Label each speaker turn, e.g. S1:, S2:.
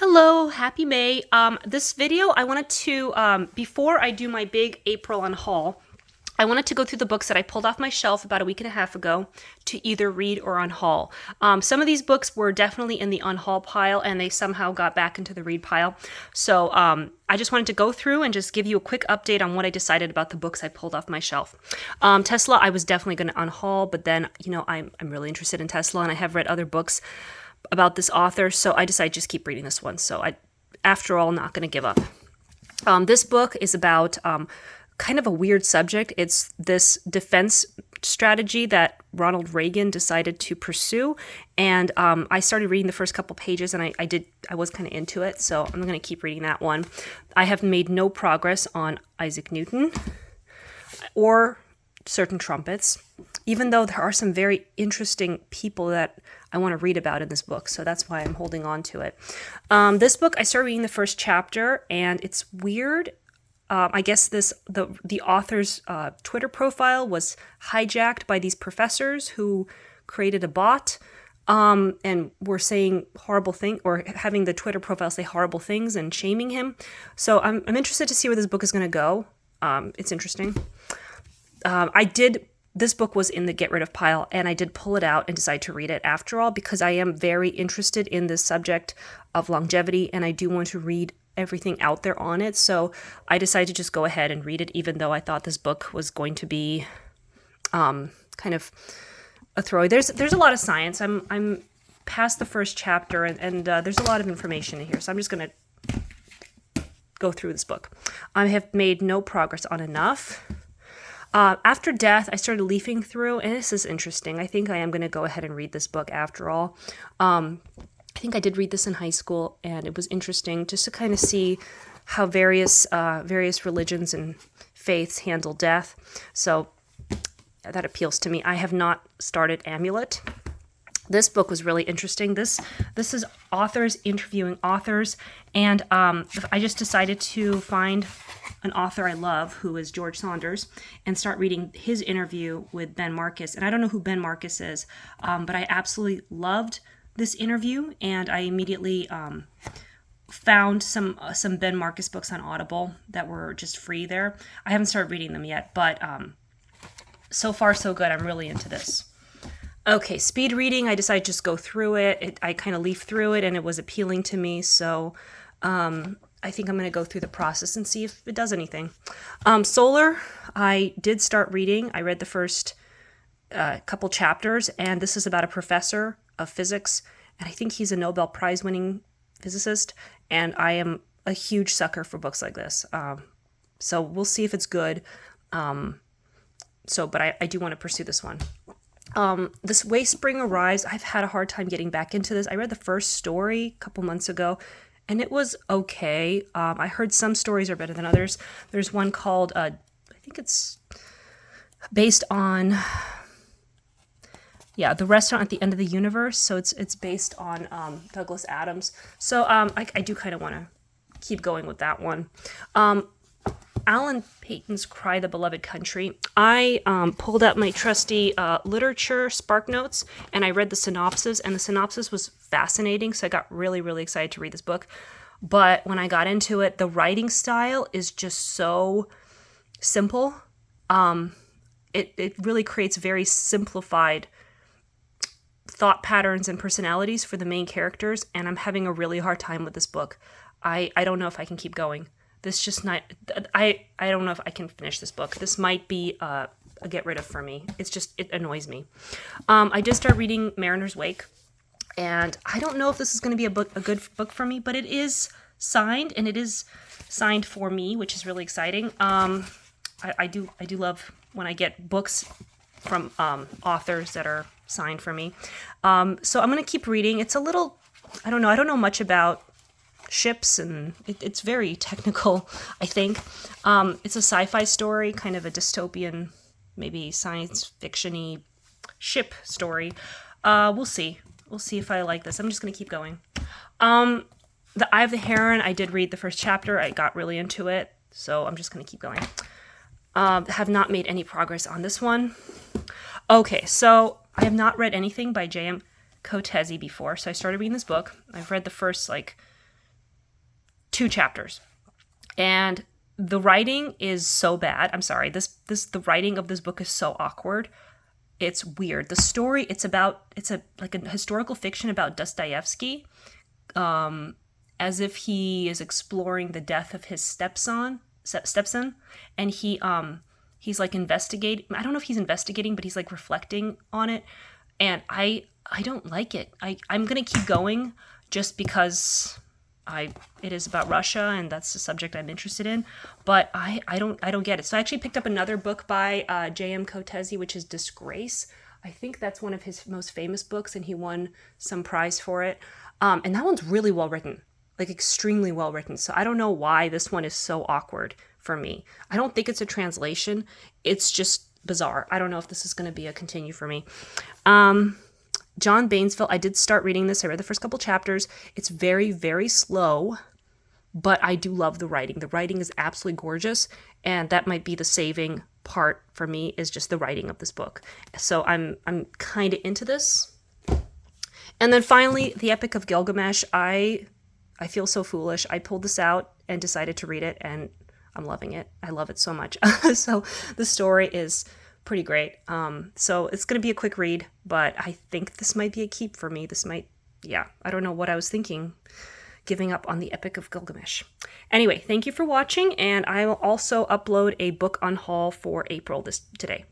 S1: Hello, happy May. This video, I wanted to, before I do my big April unhaul, I wanted to go through the books that I pulled off my shelf about a week and a half ago to either read or unhaul. Some of these books were definitely in the unhaul pile and they somehow got back into the read pile. So I just wanted to go through and just give you a quick update on what I decided about the books I pulled off my shelf. Tesla, I was definitely going to unhaul, but then, I'm really interested in Tesla and I have read other books about this author, so I decided to just keep reading this one. So after all, not going to give up. This book is about kind of a weird subject. It's this defense strategy that Ronald Reagan decided to pursue, and I started reading the first couple pages, and I was kind of into it, so I'm going to keep reading that one. I have made no progress on Isaac Newton or certain trumpets, even though there are some very interesting people that I want to read about in this book, so that's why I'm holding on to it. This book, I started reading the first chapter, and it's weird. I guess the author's Twitter profile was hijacked by these professors who created a bot and were saying horrible things, or having the Twitter profile say horrible things and shaming him. So I'm interested to see where this book is going to go. It's interesting. This book was in the get rid of pile, and I did pull it out and decide to read it after all because I am very interested in this subject of longevity, and I do want to read everything out there on it. So I decided to just go ahead and read it, even though I thought this book was going to be kind of a throwaway. There's a lot of science. I'm past the first chapter, and there's a lot of information in here, so I'm just going to go through this book. I have made no progress on enough. After death, I started leafing through, and this is interesting. I think I am going to go ahead and read this book after all. I think I did read this in high school, and it was interesting just to kind of see how various religions and faiths handle death. So that appeals to me. I have not started Amulet. This book was really interesting. This is authors interviewing authors, and I just decided to find an author I love, who is George Saunders, and start reading his interview with Ben Marcus. And I don't know who Ben Marcus is, but I absolutely loved this interview, and I immediately found some Ben Marcus books on Audible that were just free there. I haven't started reading them yet, but so far so good. I'm really into this. Okay, speed reading. I decided to just go through it. I kind of leafed through it, and it was appealing to me, so I think I'm going to go through the process and see if it does anything. Solar, I did start reading. I read the first couple chapters, and this is about a professor of physics, and I think he's a Nobel Prize winning physicist, and I am a huge sucker for books like this. So we'll see if it's good. But I do want to pursue this one. This Way Spring Arrives, I've had a hard time getting back into this. I read the first story a couple months ago, and it was okay. I heard some stories are better than others. There's one called, I think it's based on, The Restaurant at the End of the Universe. So it's based on Douglas Adams. So I do kind of want to keep going with that one. Alan Payton's Cry the Beloved Country. I pulled out my trusty literature Spark Notes, and I read the synopsis, and the synopsis was fascinating, so I got really, really excited to read this book. But when I got into it, the writing style is just so simple. It really creates very simplified thought patterns and personalities for the main characters, and I'm having a really hard time with this book. I don't know if I can keep going. This just not, I don't know if I can finish this book. This might be a get rid of for me. It annoys me. I did start reading Mariner's Wake, and I don't know if this is going to be a good book for me, but it is signed, and it is signed for me, which is really exciting. I do love when I get books from authors that are signed for me. So I'm going to keep reading. It's a little, I don't know much about ships, and it's very technical, I think. It's a sci-fi story, kind of a dystopian, maybe science fiction-y ship story. We'll see if I like this. I'm just going to keep going. The Eye of the Heron, I did read the first chapter. I got really into it, so I'm just going to keep going. Have not made any progress on this one. Okay, so I have not read anything by J.M. Kotezi before, so I started reading this book. I've read the first, 2 chapters. And the writing is so bad. I'm sorry. The writing of this book is so awkward. It's weird. The story, it's like a historical fiction about Dostoevsky, as if he is exploring the death of his stepson, and he's like investigating. I don't know if he's investigating, but he's like reflecting on it. And I don't like it. I'm gonna keep going just because it is about Russia and that's the subject I'm interested in, but I don't get it. So I actually picked up another book by J.M. Coetzee, which is Disgrace. I think that's one of his most famous books, and he won some prize for it. And that one's really well written, like extremely well written. So I don't know why this one is so awkward for me. I don't think it's a translation. It's just bizarre. I don't know if this is going to be a continue for me. John Bainesville, I did start reading this. I read the first couple chapters. It's very, very slow, but I do love the writing. The writing is absolutely gorgeous, and that might be the saving part for me, is just the writing of this book. So I'm kind of into this. And then finally, The Epic of Gilgamesh. I feel so foolish. I pulled this out and decided to read it, and I'm loving it. I love it so much. So the story is pretty great. So it's going to be a quick read, but I think this might be a keep for me. I don't know what I was thinking, giving up on The Epic of Gilgamesh. Anyway, thank you for watching, and I will also upload a book Unhaul for April today.